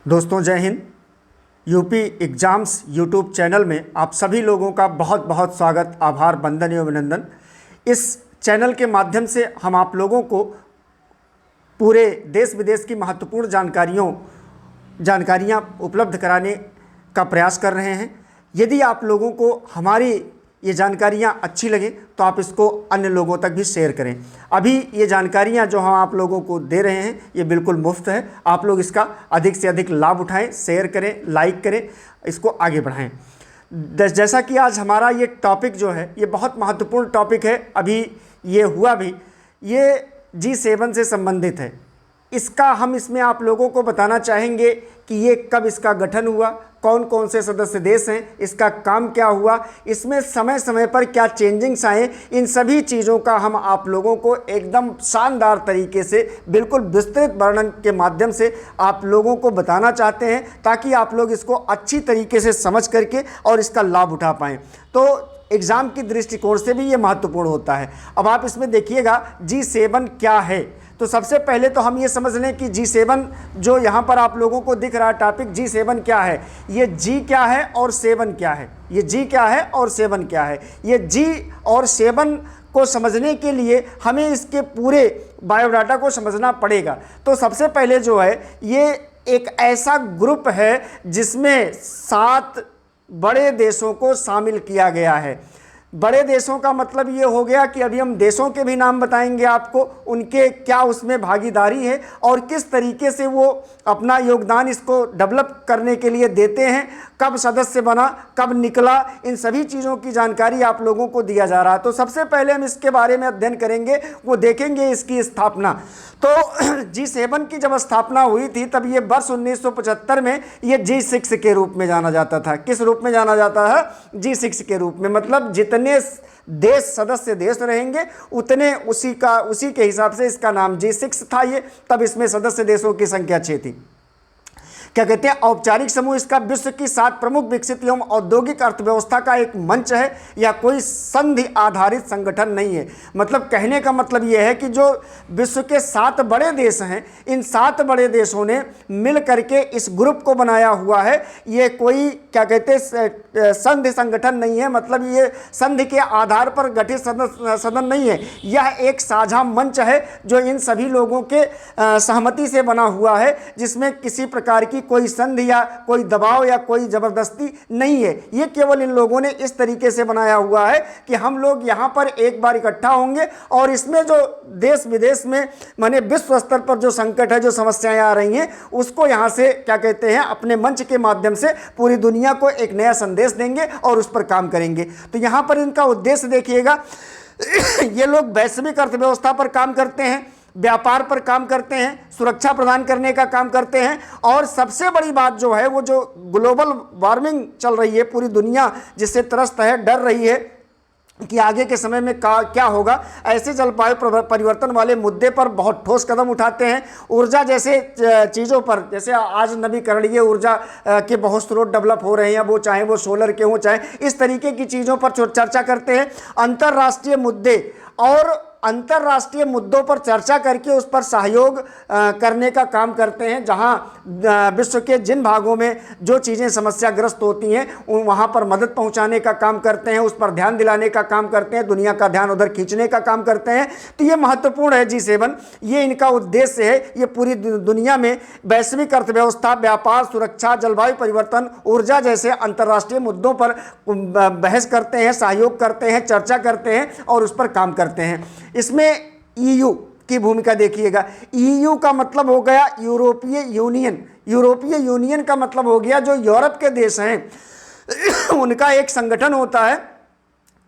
दोस्तों जय Hind. UP exams YouTube channel में आप सभी लोगों का बहुत बहुत स्वागत, आभार, वंदन एवं अभिनंदन। इस चैनल के माध्यम से हम आप लोगों को पूरे देश विदेश की महत्वपूर्ण जानकारियाँ उपलब्ध कराने का प्रयास कर रहे हैं। यदि आप लोगों को हमारी ये जानकारियाँ अच्छी लगें तो आप इसको अन्य लोगों तक भी शेयर करें। अभी ये जानकारियाँ जो हम आप लोगों को दे रहे हैं ये बिल्कुल मुफ्त है। आप लोग इसका अधिक से अधिक लाभ उठाएं, शेयर करें, लाइक करें, इसको आगे बढ़ाएं। जैसा कि आज हमारा ये टॉपिक जो है ये बहुत महत्वपूर्ण टॉपिक है। अभी ये हुआ भी, ये G7 से संबंधित है। हम इसमें आप लोगों को बताना चाहेंगे कि ये कब इसका गठन हुआ, कौन कौन से सदस्य देश हैं, इसका काम क्या हुआ, इसमें समय समय पर क्या चेंजिंग्स आए, इन सभी चीज़ों का हम आप लोगों को एकदम शानदार तरीके से बिल्कुल विस्तृत वर्णन के माध्यम से आप लोगों को बताना चाहते हैं, ताकि आप लोग इसको अच्छी तरीके से समझ करके और इसका लाभ उठा पाएँ। तो एग्ज़ाम की दृष्टिकोण से भी ये महत्वपूर्ण होता है। अब आप इसमें देखिएगा G7 क्या है। तो सबसे पहले तो हम ये समझ लें कि G7 जो यहाँ पर आप लोगों को दिख रहा है टॉपिक, G7 क्या है, ये G क्या है और 7 क्या है, ये G क्या है और 7 क्या है। ये G और 7 को समझने के लिए हमें इसके पूरे बायोडाटा को समझना पड़ेगा। तो सबसे पहले जो है ये एक ऐसा ग्रुप है जिसमें 7 बड़े देशों को शामिल किया गया है। बड़े देशों का मतलब ये हो गया कि अभी हम देशों के भी नाम बताएंगे आपको, उनके क्या उसमें भागीदारी है और किस तरीके से वो अपना योगदान इसको डेवलप करने के लिए देते हैं, कब सदस्य बना, कब निकला, इन सभी चीज़ों की जानकारी आप लोगों को दिया जा रहा है। तो सबसे पहले हम इसके बारे में अध्ययन करेंगे, वो देखेंगे इसकी स्थापना। तो G7 की जब स्थापना हुई थी तब ये वर्ष 1975 में ये G6 के रूप में जाना जाता था। किस रूप में जाना जाता है? G6 के रूप में। मतलब जितने देश सदस्य देश रहेंगे उतने उसी के हिसाब से इसका नाम G6 था। ये तब इसमें सदस्य देशों की संख्या 6 थी। क्या कहते हैं? औपचारिक समूह इसका विश्व की 7 प्रमुख विकसित एवं औद्योगिक अर्थव्यवस्था का एक मंच है या कोई संधि आधारित संगठन नहीं है। मतलब कहने का मतलब यह है कि जो विश्व के 7 बड़े देश हैं, इन 7 बड़े देशों ने मिल करके इस ग्रुप को बनाया हुआ है। ये कोई क्या कहते हैं संधि संगठन नहीं है। मतलब ये संधि के आधार पर गठित सदन नहीं है। यह एक साझा मंच है जो इन सभी लोगों के सहमति से बना हुआ है, जिसमें किसी प्रकार की कोई संधि या कोई दबाव या कोई जबरदस्ती नहीं है। ये केवल इन लोगों ने इस तरीके से बनाया हुआ है कि हम लोग यहाँ पर एक बार इकट्ठा होंगे और इसमें जो देश विदेश में माने विश्व स्तर पर जो संकट है, जो समस्याएं आ रही हैं, उसको यहाँ से क्या कहते हैं अपने मंच के माध्यम से पूरी दुनिया को एक नया संदेश देंगे और उस पर काम करेंगे। तो यहाँ पर इनका उद्देश्य देखिएगा ये लोग वैश्विक अर्थव्यवस्था पर काम करते हैं, व्यापार पर काम करते हैं, सुरक्षा प्रदान करने का काम करते हैं, और सबसे बड़ी बात जो है वो जो ग्लोबल वार्मिंग चल रही है, पूरी दुनिया जिससे त्रस्त है, डर रही है कि आगे के समय में क्या होगा, ऐसे जलवायु परिवर्तन वाले मुद्दे पर बहुत ठोस कदम उठाते हैं। ऊर्जा जैसे चीज़ों पर, जैसे आज नवीकरणीय ऊर्जा के बहुत स्रोत डेवलप हो रहे हैं, वो चाहे वो सोलर के हों, चाहे इस तरीके की चीज़ों पर चर्चा करते हैं। अंतर्राष्ट्रीय मुद्दे और अंतर्राष्ट्रीय मुद्दों पर चर्चा करके उस पर सहयोग करने का काम करते हैं। जहां विश्व के जिन भागों में जो चीज़ें समस्याग्रस्त होती हैं वहां पर मदद पहुंचाने का काम करते हैं, उस पर ध्यान दिलाने का काम करते हैं, दुनिया का ध्यान उधर खींचने का काम करते हैं। तो ये महत्वपूर्ण है G7। ये इनका उद्देश्य है। ये पूरी दुनिया में वैश्विक अर्थव्यवस्था, व्यापार, सुरक्षा, जलवायु परिवर्तन, ऊर्जा जैसे अंतर्राष्ट्रीय मुद्दों पर बहस करते हैं, सहयोग करते हैं, चर्चा करते हैं और उस पर काम करते हैं। इसमें EU की भूमिका देखिएगा। EU का मतलब हो गया यूरोपीय यूनियन। यूरोपीय यूनियन का मतलब हो गया जो यूरोप के देश हैं उनका एक संगठन होता है।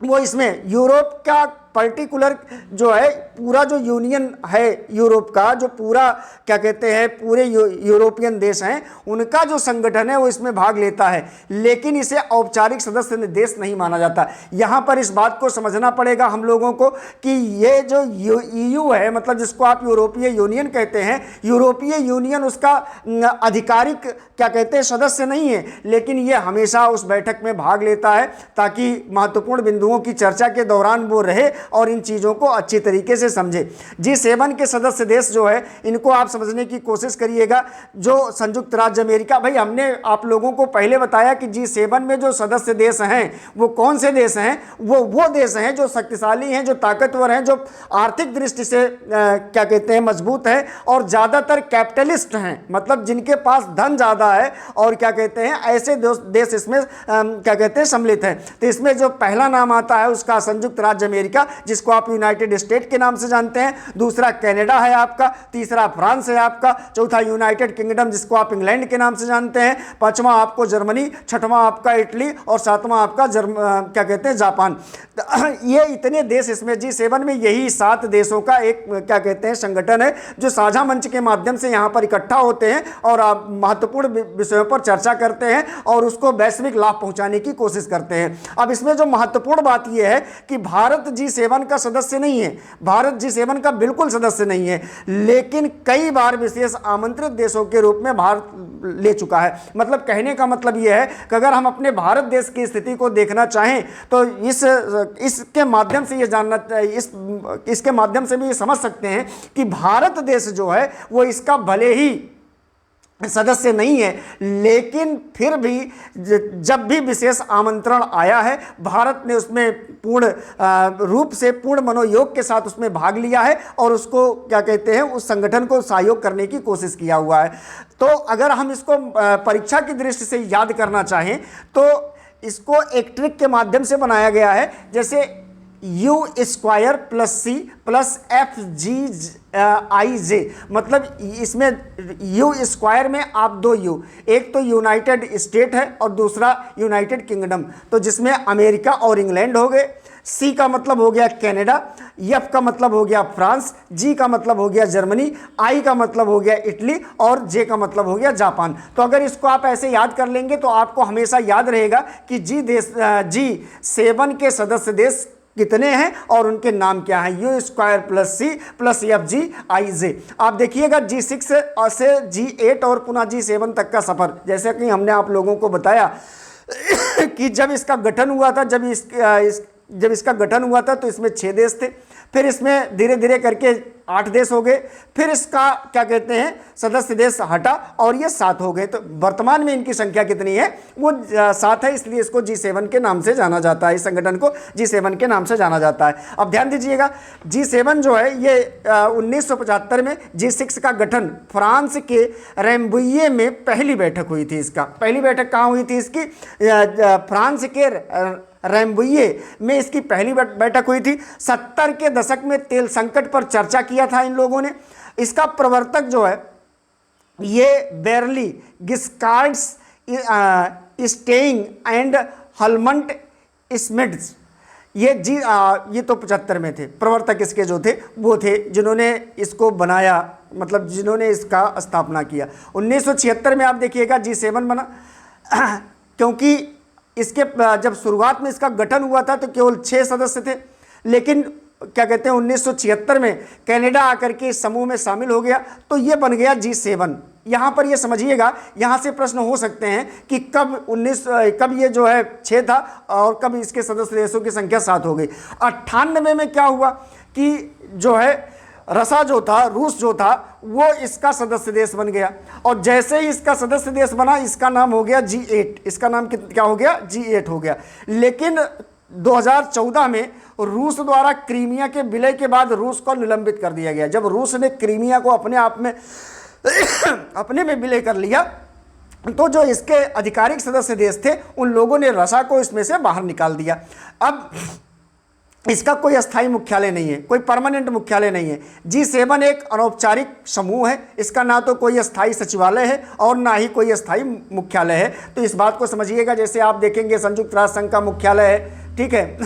वो इसमें यूरोप का पर्टिकुलर जो है पूरा जो यूनियन है यूरोप का, जो पूरा क्या कहते हैं पूरे यूरोपियन देश हैं, उनका जो संगठन है वो इसमें भाग लेता है, लेकिन इसे औपचारिक सदस्य देश नहीं माना जाता। यहाँ पर इस बात को समझना पड़ेगा हम लोगों को कि ये जो EU है, मतलब जिसको आप यूरोपीय यूनियन कहते हैं, यूरोपीय यूनियन उसका आधिकारिक क्या कहते हैं सदस्य नहीं है, लेकिन ये हमेशा उस बैठक में भाग लेता है ताकि महत्वपूर्ण बिंदुओं की चर्चा के दौरान वो रहे और इन चीज़ों को अच्छी तरीके से समझे। G7 के सदस्य देश जो है इनको आप समझने की कोशिश करिएगा। जो संयुक्त राज्य अमेरिका, भाई हमने आप लोगों को पहले बताया कि G7 में जो सदस्य देश हैं वो कौन से देश हैं, वो देश हैं जो शक्तिशाली हैं, जो ताकतवर हैं, जो आर्थिक दृष्टि से क्या कहते हैं मजबूत है और ज़्यादातर कैपिटलिस्ट हैं, मतलब जिनके पास धन ज़्यादा है और क्या कहते हैं ऐसे देश इसमें क्या कहते हैं सम्मिलित हैं। तो इसमें जो पहला नाम आता है उसका संयुक्त राज्य अमेरिका, जिसको आप यूनाइटेड स्टेट के नाम से जानते हैं, दूसरा कनाडा है आपका, तीसरा फ्रांस है आपका, चौथा यूनाइटेड किंगडम जिसको आप इंग्लैंड के नाम से जानते हैं, पांचवा आपको जर्मनी, छठवां आपका इटली और सातवां आपका क्या कहते हैं जापान। ये इतने देश इसमें G7 में यही 7 देशों का एक क्या कहते हैं संगठन है जो साझा मंच के माध्यम से यहाँ पर इकट्ठा होते हैं और महत्वपूर्ण विषयों पर चर्चा करते हैं और उसको वैश्विक लाभ पहुंचाने की कोशिश करते हैं। अब इसमें जो महत्वपूर्ण बात यह है कि भारत G7 का सदस्य नहीं है, भारत G7 का बिल्कुल सदस्य नहीं है, लेकिन कई बार विशेष आमंत्रित देशों के रूप में भारत ले चुका है। मतलब कहने का मतलब यह है कि अगर हम अपने भारत देश की स्थिति को देखना चाहें तो इसके माध्यम से ये जानना इसके माध्यम से भी ये समझ सकते हैं कि भारत देश जो है वो इसका भले ही सदस्य नहीं है, लेकिन फिर भी जब भी विशेष आमंत्रण आया है भारत ने उसमें पूर्ण रूप से पूर्ण मनोयोग के साथ उसमें भाग लिया है और उसको क्या कहते हैं उस संगठन को सहयोग करने की कोशिश किया हुआ है। तो अगर हम इसको परीक्षा की दृष्टि से याद करना चाहें तो इसको एक ट्रिक के माध्यम से बनाया गया है, जैसे U² + C + FGIJ, मतलब इसमें U² में आप 2 U, एक तो यूनाइटेड स्टेट है और दूसरा यूनाइटेड किंगडम, तो जिसमें अमेरिका और इंग्लैंड हो गए। C का मतलब हो गया कनाडा, F का मतलब हो गया फ्रांस, G का मतलब हो गया जर्मनी, I का मतलब हो गया इटली और J का मतलब हो गया जापान। तो अगर इसको आप ऐसे याद कर लेंगे तो आपको हमेशा याद रहेगा कि G7 के सदस्य देश कितने हैं और उनके नाम क्या हैं। U² + C + FGIJ। आप देखिएगा G6 से G8 और पुनः G7 तक का सफ़र, जैसे कि हमने आप लोगों को बताया कि जब इसका गठन हुआ था जब इसका गठन हुआ था तो इसमें 6 देश थे, फिर इसमें धीरे धीरे करके 8 देश हो गए, फिर इसका क्या कहते हैं सदस्य देश हटा और ये 7 हो गए। तो वर्तमान में इनकी संख्या कितनी है, वो 7 है, इसलिए इसको G7 के नाम से जाना जाता है, इस संगठन को G7 के नाम से जाना जाता है। अब ध्यान दीजिएगा G7 जो है ये 1975 में G6 का गठन फ्रांस के रैम्बुये में पहली बैठक हुई थी। इसका पहली बैठक कहाँ हुई थी इसकी, फ्रांस के रैम्बुये में इसकी पहली बैठक हुई थी। 70 के दशक में तेल संकट पर चर्चा किया था इन लोगों ने। इसका प्रवर्तक जो है ये बेरली गिस्कार्ड्स स्टेइंग एंड हलमंट स्मिड्स, ये तो 75 में थे। प्रवर्तक इसके जो थे वो थे जिन्होंने इसको बनाया, मतलब जिन्होंने इसका स्थापना किया। 1976 में आप देखिएगा G7 बना, क्योंकि इसके जब शुरुआत में इसका गठन हुआ था तो केवल 6 सदस्य थे, लेकिन क्या कहते हैं 1976 में कनाडा आकर के इस समूह में शामिल हो गया तो ये बन गया G7। यहाँ पर ये समझिएगा, यहाँ से प्रश्न हो सकते हैं कि कब ये जो है 6 था और कब इसके सदस्य देशों की संख्या 7 हो गई। 98 में क्या हुआ कि जो है रूस जो था वो इसका सदस्य देश बन गया और जैसे ही इसका सदस्य देश बना इसका नाम हो गया G8, इसका नाम क्या हो गया G8 हो गया। लेकिन 2014 में रूस द्वारा क्रीमिया के विलय के बाद रूस को निलंबित कर दिया गया। जब रूस ने क्रीमिया को अपने में विलय कर लिया तो जो इसके आधिकारिक सदस्य देश थे उन लोगों ने रसा को इसमें से बाहर निकाल दिया। अब इसका कोई अस्थायी मुख्यालय नहीं है, कोई परमानेंट मुख्यालय नहीं है। G7 एक अनौपचारिक समूह है, इसका ना तो कोई अस्थायी सचिवालय है और ना ही कोई अस्थायी मुख्यालय है। तो इस बात को समझिएगा, जैसे आप देखेंगे संयुक्त राष्ट्र संघ का मुख्यालय है, ठीक है,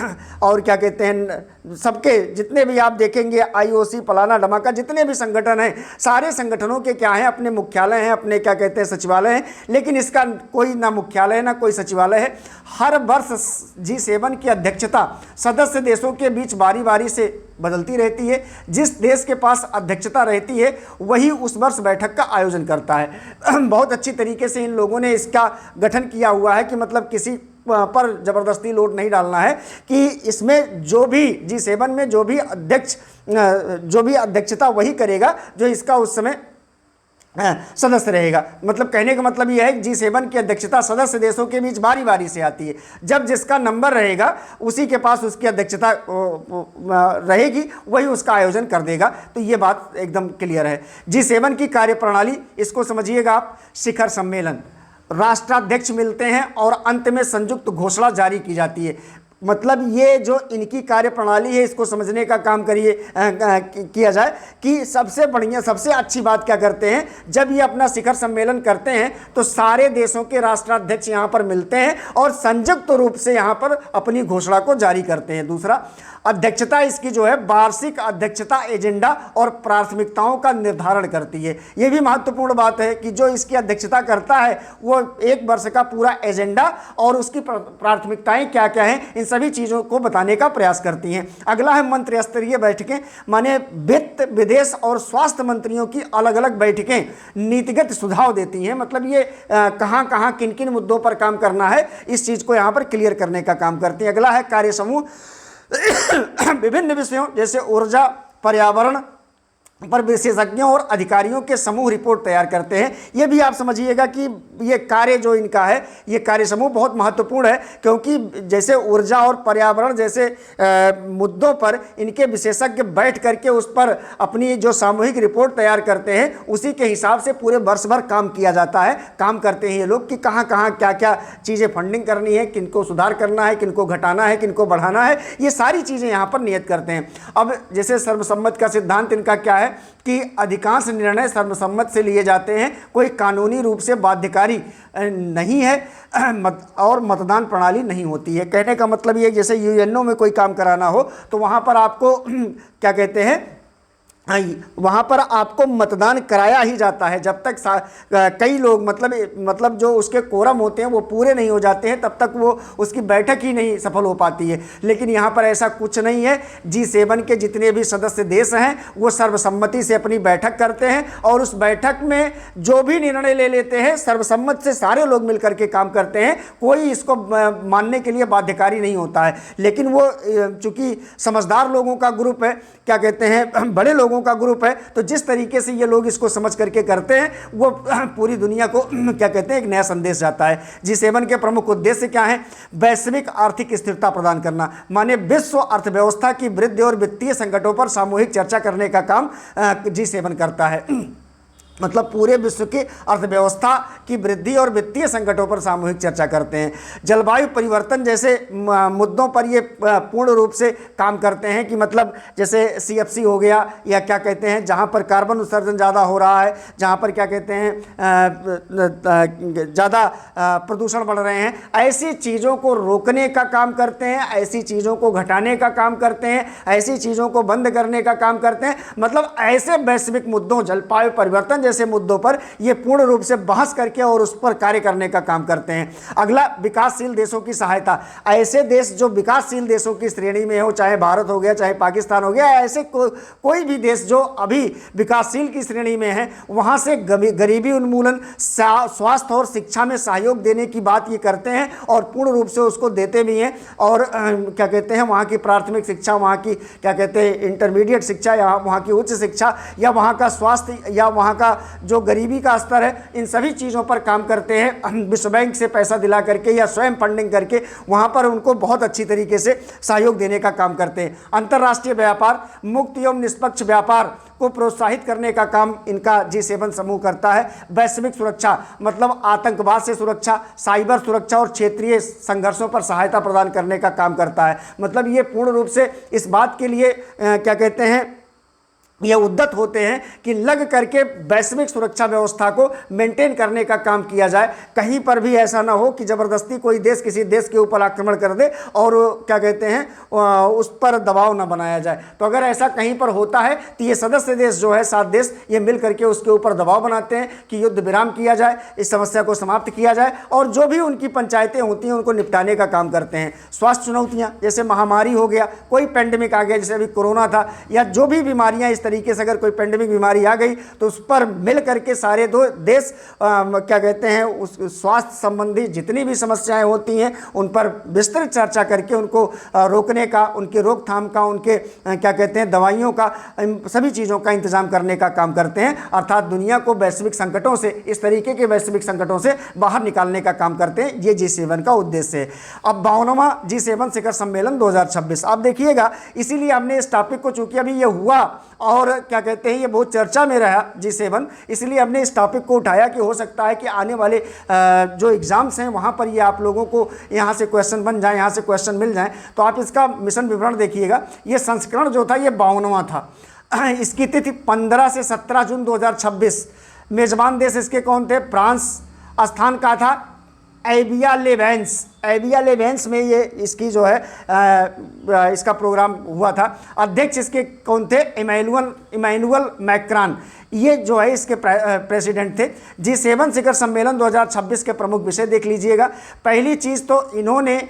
और क्या कहते हैं सबके जितने भी आप देखेंगे IOC फलाना धमाका जितने भी संगठन हैं, सारे संगठनों के क्या हैं अपने मुख्यालय हैं, अपने क्या कहते हैं सचिवालय हैं, लेकिन इसका कोई ना मुख्यालय है ना कोई सचिवालय है। हर वर्ष G7 की अध्यक्षता सदस्य देशों के बीच बारी बारी से बदलती रहती है। जिस देश के पास अध्यक्षता रहती है वही उस वर्ष बैठक का आयोजन करता है। बहुत अच्छी तरीके से इन लोगों ने इसका गठन किया हुआ है कि मतलब किसी पर ज़बरदस्ती लोड नहीं डालना है कि इसमें जो भी G7 में जो भी अध्यक्षता वही करेगा जो इसका उस समय सदस्य रहेगा। मतलब कहने का मतलब यह है कि G7 की अध्यक्षता सदस्य देशों के बीच बारी बारी से आती है। जब जिसका नंबर रहेगा उसी के पास उसकी अध्यक्षता रहेगी, वही उसका आयोजन कर देगा। तो ये बात एकदम क्लियर है। G7 की कार्यप्रणाली इसको समझिएगा आप। शिखर सम्मेलन, राष्ट्राध्यक्ष मिलते हैं और अंत में संयुक्त घोषणा जारी की जाती है। मतलब ये जो इनकी कार्यप्रणाली है इसको समझने का काम किया जाए कि सबसे बढ़िया सबसे अच्छी बात क्या करते हैं, जब ये अपना शिखर सम्मेलन करते हैं तो सारे देशों के राष्ट्राध्यक्ष यहाँ पर मिलते हैं और संयुक्त रूप से यहाँ पर अपनी घोषणा को जारी करते हैं। दूसरा, अध्यक्षता इसकी जो है वार्षिक अध्यक्षता एजेंडा और प्राथमिकताओं का निर्धारण करती है। ये भी महत्वपूर्ण बात है कि जो इसकी अध्यक्षता करता है वो एक वर्ष का पूरा एजेंडा और उसकी प्राथमिकताएं क्या क्या हैं इन सभी चीज़ों को बताने का प्रयास करती हैं। अगला है मंत्री स्तरीय बैठकें, माने वित्त, विदेश और स्वास्थ्य मंत्रियों की अलग अलग बैठकें नीतिगत सुझाव देती हैं। मतलब ये कहाँ कहाँ किन किन मुद्दों पर काम करना है इस चीज़ को यहाँ पर क्लियर करने का काम करती हैं। अगला है कार्य समूह, विभिन्न विषयों जैसे ऊर्जा, पर्यावरण पर विशेषज्ञों और अधिकारियों के समूह रिपोर्ट तैयार करते हैं। ये भी आप समझिएगा कि ये कार्य जो इनका है, ये कार्य समूह बहुत महत्वपूर्ण है, क्योंकि जैसे ऊर्जा और पर्यावरण जैसे मुद्दों पर इनके विशेषज्ञ बैठ करके उस पर अपनी जो सामूहिक रिपोर्ट तैयार करते हैं, उसी के हिसाब से पूरे वर्ष भर काम किया जाता है। काम करते हैं ये लोग कि कहाँ कहाँ क्या क्या चीज़ें फंडिंग करनी है, किनको सुधार करना है, किनको घटाना है, किनको बढ़ाना है, ये सारी चीज़ें यहाँ पर नियत करते हैं। अब जैसे सर्वसम्मत का सिद्धांत इनका क्या है कि अधिकांश निर्णय सर्वसम्मत से लिए जाते हैं, कोई कानूनी रूप से बाध्यकारी नहीं है और मतदान प्रणाली नहीं होती है। कहने का मतलब ये, जैसे यूएनओ में कोई काम कराना हो तो वहाँ पर आपको क्या कहते हैं, वहाँ पर आपको मतदान कराया ही जाता है। जब तक कई लोग मतलब जो उसके कोरम होते हैं वो पूरे नहीं हो जाते हैं, तब तक वो उसकी बैठक ही नहीं सफल हो पाती है। लेकिन यहाँ पर ऐसा कुछ नहीं है। G7 के जितने भी सदस्य देश हैं वो सर्वसम्मति से अपनी बैठक करते हैं और उस बैठक में जो भी निर्णय ले लेते हैं सर्वसम्मत से सारे लोग मिलकर के काम करते हैं। कोई इसको मानने के लिए बाध्यकारी नहीं होता है। लेकिन वो चूँकि समझदार लोगों का ग्रुप है, क्या कहते हैं, बड़े लोगों का ग्रुप है, तो जिस तरीके से ये लोग इसको समझ करके करते हैं वो पूरी दुनिया को क्या कहते हैं, एक नया संदेश जाता है। G7 के प्रमुख उद्देश्य क्या है? वैश्विक आर्थिक स्थिरता प्रदान करना, माने विश्व अर्थव्यवस्था की वृद्धि और वित्तीय संकटों पर सामूहिक चर्चा करने का काम G7 करता है। मतलब पूरे विश्व की अर्थव्यवस्था की वृद्धि और वित्तीय संकटों पर सामूहिक चर्चा करते हैं। जलवायु परिवर्तन जैसे मुद्दों पर ये पूर्ण रूप से काम करते हैं कि मतलब जैसे CFC हो गया, या क्या कहते हैं जहाँ पर कार्बन उत्सर्जन ज़्यादा हो रहा है, जहाँ पर क्या कहते हैं ज़्यादा प्रदूषण बढ़ रहे हैं, ऐसी चीज़ों को रोकने का काम करते हैं, ऐसी चीज़ों को घटाने का काम करते हैं, ऐसी चीज़ों को बंद करने का काम करते हैं। मतलब ऐसे वैश्विक मुद्दों, जलवायु परिवर्तन जैसे मुद्दों पर ये पूर्ण रूप से बहस करके और उस पर कार्य करने का काम करते हैं। अगला, विकासशील देशों की सहायता। ऐसे देश जो विकासशील देशों की श्रेणी में हो, चाहे भारत हो गया, चाहे पाकिस्तान हो गया, ऐसे कोई भी देश जो अभी विकासशील की श्रेणी में है, वहां से गरीबी उन्मूलन, स्वास्थ्य और शिक्षा में सहयोग देने की बात ये करते हैं और पूर्ण रूप से उसको देते भी हैं। और क्या कहते हैं, वहाँ की प्राथमिक शिक्षा, वहाँ की क्या कहते हैं इंटरमीडिएट शिक्षा, या वहाँ की उच्च शिक्षा, या वहाँ का स्वास्थ्य, या वहाँ का जो गरीबी का स्तर है, इन सभी चीज़ों पर काम करते हैं। विश्व बैंक से पैसा दिला करके या स्वयं फंडिंग करके वहाँ पर उनको बहुत अच्छी तरीके से सहयोग देने का काम करते हैं। अंतर्राष्ट्रीय व्यापार, मुक्त एवं निष्पक्ष व्यापार को प्रोत्साहित करने का काम इनका G7 समूह करता है। वैश्विक सुरक्षा, मतलब आतंकवाद से सुरक्षा, साइबर सुरक्षा और क्षेत्रीय संघर्षों पर सहायता प्रदान करने का काम करता है। मतलब ये पूर्ण रूप से इस बात के लिए क्या कहते हैं, ये उद्यत होते हैं कि लग करके वैश्विक सुरक्षा व्यवस्था को मेंटेन करने का काम किया जाए। कहीं पर भी ऐसा ना हो कि ज़बरदस्ती कोई देश किसी देश के ऊपर आक्रमण कर दे और क्या कहते हैं उस पर दबाव ना बनाया जाए। तो अगर ऐसा कहीं पर होता है तो ये सदस्य देश जो है 7 देश, ये मिल करके उसके ऊपर दबाव बनाते हैं कि युद्ध विराम किया जाए, इस समस्या को समाप्त किया जाए, और जो भी उनकी पंचायतें होती हैं उनको निपटाने का काम करते हैं। स्वास्थ्य चुनौतियाँ, जैसे महामारी हो गया, कोई पेंडेमिक आ गया, जैसे अभी कोरोना था, या जो भी बीमारियाँ इस तरीके से अगर कोई पेंडेमिक बीमारी आ गई तो उस पर मिल करके सारे दो देश क्या कहते हैं उस स्वास्थ्य संबंधी जितनी भी समस्याएं होती हैं उन पर विस्तृत चर्चा करके उनको रोकने का, उनके रोकथाम का, उनके क्या कहते हैं दवाइयों का, सभी चीज़ों का इंतजाम करने का काम करते हैं। अर्थात दुनिया को वैश्विक संकटों से, इस तरीके के वैश्विक संकटों से बाहर निकालने का काम करते हैं। ये G7 का उद्देश्य है। अब 52वां G7 शिखर सम्मेलन 2026 आप देखिएगा, इसीलिए हमने इस टॉपिक को, चूंकि अभी ये हुआ और क्या कहते हैं ये बहुत चर्चा में रहा G7, इसलिए हमने इस टॉपिक को उठाया कि हो सकता है कि आने वाले जो एग्ज़ाम्स हैं वहाँ पर ये आप लोगों को यहाँ से क्वेश्चन बन जाए, यहाँ से क्वेश्चन मिल जाए। तो आप इसका मिशन विवरण देखिएगा। ये संस्करण जो था ये 52वां था। इसकी तिथि 15 से 17 जून 2026। मेजबान देश इसके कौन थे? फ्रांस। स्थान का था एबिया ले वेंस। एबिया ले वेंस में ये इसकी जो है इसका प्रोग्राम हुआ था। अध्यक्ष इसके कौन थे? इमैनुअल मैक्रान, ये जो है इसके प्रेसिडेंट थे। G7 शिखर सम्मेलन 2026 के प्रमुख विषय देख लीजिएगा। पहली चीज़ तो इन्होंने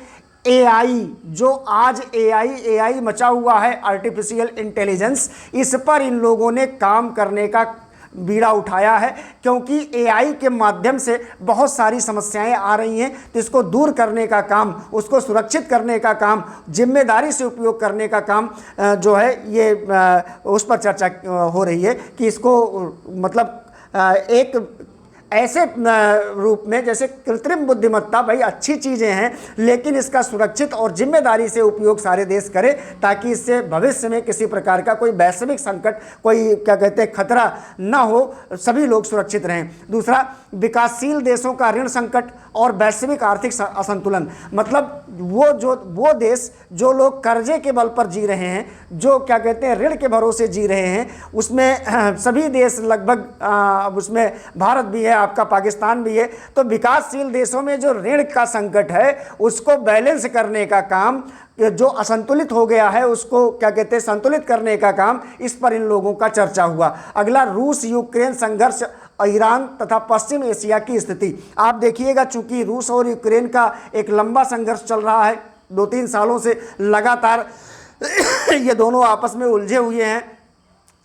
AI, जो आज AI मचा हुआ है, आर्टिफिशियल इंटेलिजेंस, इस पर इन लोगों ने काम करने का बीड़ा उठाया है, क्योंकि AI के माध्यम से बहुत सारी समस्याएं आ रही हैं। तो इसको दूर करने का काम, उसको सुरक्षित करने का काम, जिम्मेदारी से उपयोग करने का काम जो है ये उस पर चर्चा हो रही है कि इसको मतलब एक ऐसे रूप में, जैसे कृत्रिम बुद्धिमत्ता भाई अच्छी चीज़ें हैं, लेकिन इसका सुरक्षित और जिम्मेदारी से उपयोग सारे देश करें, ताकि इससे भविष्य में किसी प्रकार का कोई वैश्विक संकट, कोई क्या कहते हैं खतरा ना हो, सभी लोग सुरक्षित रहें। दूसरा, विकासशील देशों का ऋण संकट और वैश्विक आर्थिक असंतुलन, मतलब वो देश जो लोग कर्जे के बल पर जी रहे हैं, जो क्या कहते हैं ऋण के भरोसे जी रहे हैं, उसमें सभी देश लगभग, उसमें भारत भी है, आपका पाकिस्तान भी है। तो विकासशील देशों में जो ऋण का संकट है उसको बैलेंस करने का काम, जो असंतुलित हो गया है उसको क्या कहते हैं संतुलित करने का काम, इस पर इन लोगों का चर्चा हुआ। अगला, रूस यूक्रेन संघर्ष, ईरान तथा पश्चिम एशिया की स्थिति। आप देखिएगा, चूंकि रूस और यूक्रेन का एक लंबा संघर्ष चल रहा है, 2-3 सालों से लगातार ये दोनों आपस में उलझे हुए हैं,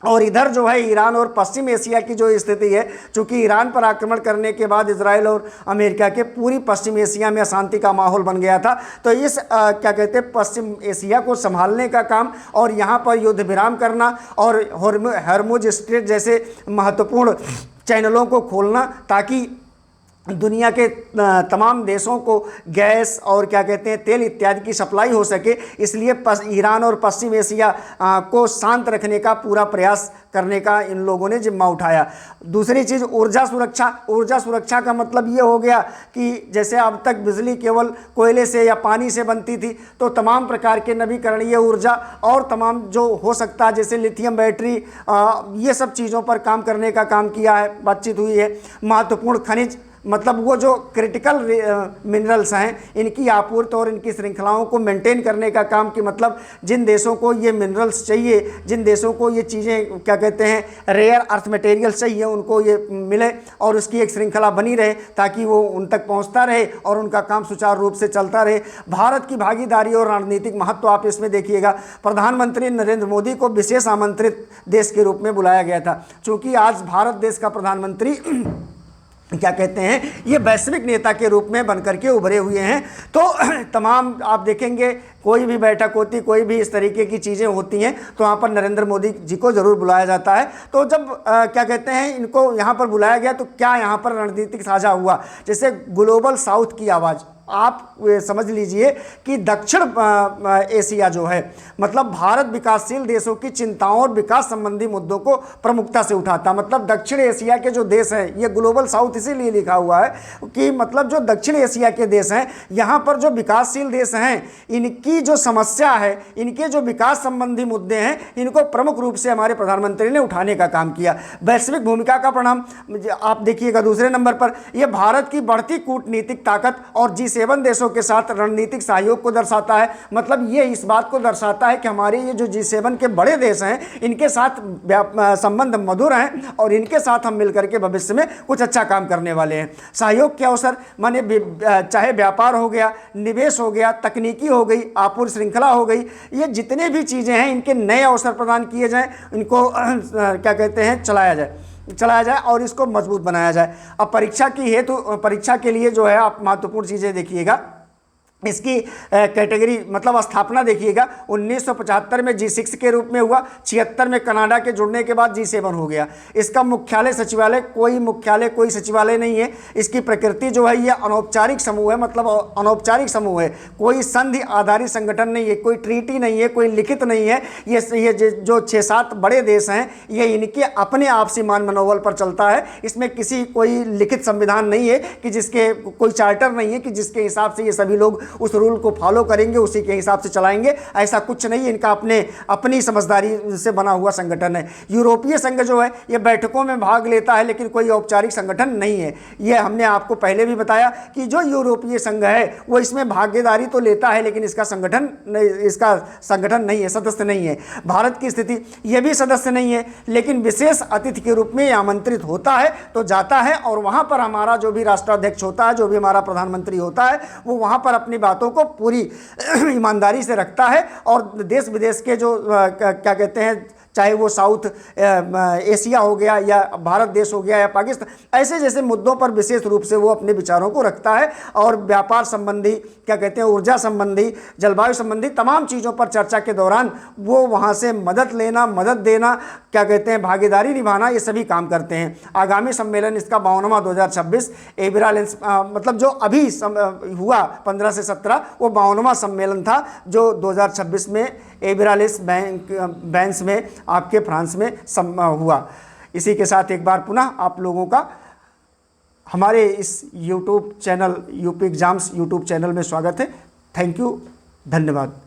और इधर जो है ईरान और पश्चिम एशिया की जो स्थिति है, चूंकि ईरान पर आक्रमण करने के बाद इजराइल और अमेरिका के पूरी पश्चिम एशिया में अशांति का माहौल बन गया था। तो इस क्या कहते हैं पश्चिम एशिया को संभालने का काम और यहाँ पर युद्ध विराम करना और हर्मुज स्ट्रेट जैसे महत्वपूर्ण चैनलों को खोलना, ताकि दुनिया के तमाम देशों को गैस और क्या कहते हैं तेल इत्यादि की सप्लाई हो सके, इसलिए ईरान और पश्चिम एशिया को शांत रखने का पूरा प्रयास करने का इन लोगों ने जिम्मा उठाया। दूसरी चीज़, ऊर्जा सुरक्षा। ऊर्जा सुरक्षा का मतलब ये हो गया कि जैसे अब तक बिजली केवल कोयले से या पानी से बनती थी, तो तमाम प्रकार के नवीकरणीय ऊर्जा और तमाम जो हो सकता है, जैसे लिथियम बैटरी, ये सब चीज़ों पर काम करने का काम किया है, बातचीत हुई है। महत्वपूर्ण खनिज, मतलब वो जो क्रिटिकल मिनरल्स हैं, इनकी आपूर्ति और इनकी श्रृंखलाओं को मेंटेन करने का काम, कि मतलब जिन देशों को ये मिनरल्स चाहिए, जिन देशों को ये चीज़ें क्या कहते हैं रेयर अर्थ मटेरियल्स चाहिए, उनको ये मिले और उसकी एक श्रृंखला बनी रहे, ताकि वो उन तक पहुंचता रहे और उनका काम सुचारू रूप से चलता रहे। भारत की भागीदारी और रणनीतिक महत्व आप इसमें देखिएगा। प्रधानमंत्री नरेंद्र मोदी को विशेष आमंत्रित देश के रूप में बुलाया गया था, चूँकि आज भारत देश का प्रधानमंत्री क्या कहते हैं ये वैश्विक नेता के रूप में बनकर के उभरे हुए हैं। तो तमाम आप देखेंगे, कोई भी बैठक होती, कोई भी इस तरीके की चीज़ें होती हैं, तो वहाँ पर नरेंद्र मोदी जी को ज़रूर बुलाया जाता है। तो जब क्या कहते हैं इनको यहाँ पर बुलाया गया, तो क्या यहाँ पर रणनीतिक साझा हुआ, जैसे ग्लोबल साउथ की आवाज़। आप समझ लीजिए कि दक्षिण एशिया जो है, मतलब भारत विकासशील देशों की चिंताओं और विकास संबंधी मुद्दों को प्रमुखता से उठाता। मतलब दक्षिण एशिया के जो देश हैं, ये ग्लोबल साउथ इसीलिए लिखा हुआ है कि मतलब जो दक्षिण एशिया के देश हैं, यहाँ पर जो विकासशील देश हैं, इनकी जो समस्या है, इनके जो विकास संबंधी मुद्दे हैं, इनको प्रमुख रूप से हमारे प्रधानमंत्री ने उठाने का काम किया। वैश्विक भूमिका का परिणाम आप देखिएगा दूसरे नंबर पर, यह भारत की बढ़ती कूटनीतिक ताकत और G7 G7 देशों के साथ रणनीतिक सहयोग को दर्शाता है। मतलब ये इस बात को दर्शाता है कि हमारे ये जो G7 के बड़े देश हैं इनके साथ संबंध मधुर हैं और इनके साथ हम मिलकर के भविष्य में कुछ अच्छा काम करने वाले हैं। सहयोग के अवसर माने चाहे व्यापार हो गया, निवेश हो गया, तकनीकी हो गई, आपूर्ति श्रृंखला हो गई, ये जितने भी चीज़ें हैं इनके नए अवसर प्रदान किए जाएं, इनको क्या कहते हैं चलाया जाए और इसको मजबूत बनाया जाए। अब परीक्षा के लिए जो है आप महत्वपूर्ण चीज़ें देखिएगा, इसकी कैटेगरी मतलब स्थापना देखिएगा। 1975 में G6 के रूप में हुआ, 76 में कनाडा के जुड़ने के बाद G7 हो गया। इसका मुख्यालय कोई सचिवालय नहीं है। इसकी प्रकृति जो है ये अनौपचारिक समूह है, मतलब अनौपचारिक समूह है, कोई संधि आधारित संगठन नहीं है, कोई ट्रीटी नहीं है, कोई लिखित नहीं है। ये जो 6-7 बड़े देश हैं ये इनके अपने आपसी मान मनोबल पर चलता है। इसमें कोई लिखित संविधान नहीं है कि जिसके कोई चार्टर नहीं है कि जिसके हिसाब से ये सभी लोग उस रूल को फॉलो करेंगे, उसी के हिसाब से चलाएंगे, ऐसा कुछ नहीं है। इनका अपनी समझदारी से बना हुआ संगठन है। यूरोपीय संघ जो है ये बैठकों में भाग लेता है लेकिन कोई औपचारिक संगठन नहीं है। ये हमने आपको पहले भी बताया कि जो यूरोपीय संघ है वो इसमें भागीदारी तो लेता है लेकिन इसका संगठन नहीं है, सदस्य नहीं है। भारत की स्थिति ये भी सदस्य नहीं है लेकिन विशेष अतिथि के रूप में आमंत्रित होता है तो जाता है और वहाँ पर हमारा जो भी राष्ट्राध्यक्ष होता है, जो भी हमारा प्रधानमंत्री होता है, वो वहाँ पर अपनी बातों को पूरी ईमानदारी से रखता है और देश विदेश के जो क्या कहते हैं, चाहे वो साउथ एशिया हो गया या भारत देश हो गया या पाकिस्तान, ऐसे जैसे मुद्दों पर विशेष रूप से वो अपने विचारों को रखता है और व्यापार संबंधी, क्या कहते हैं, ऊर्जा संबंधी, जलवायु संबंधी तमाम चीज़ों पर चर्चा के दौरान वो वहाँ से मदद देना, क्या कहते हैं, भागीदारी निभाना, ये सभी काम करते हैं। आगामी सम्मेलन इसका 52वां 2026 एबिरालेंस मतलब जो अभी हुआ 15 से 17 वो 52वां सम्मेलन था जो 2026 में एबिरालेंस बैंस में आपके फ्रांस में हुआ। इसी के साथ एक बार पुनः आप लोगों का हमारे इस YouTube channel UP exams YouTube channel में स्वागत है। थैंक यू, धन्यवाद।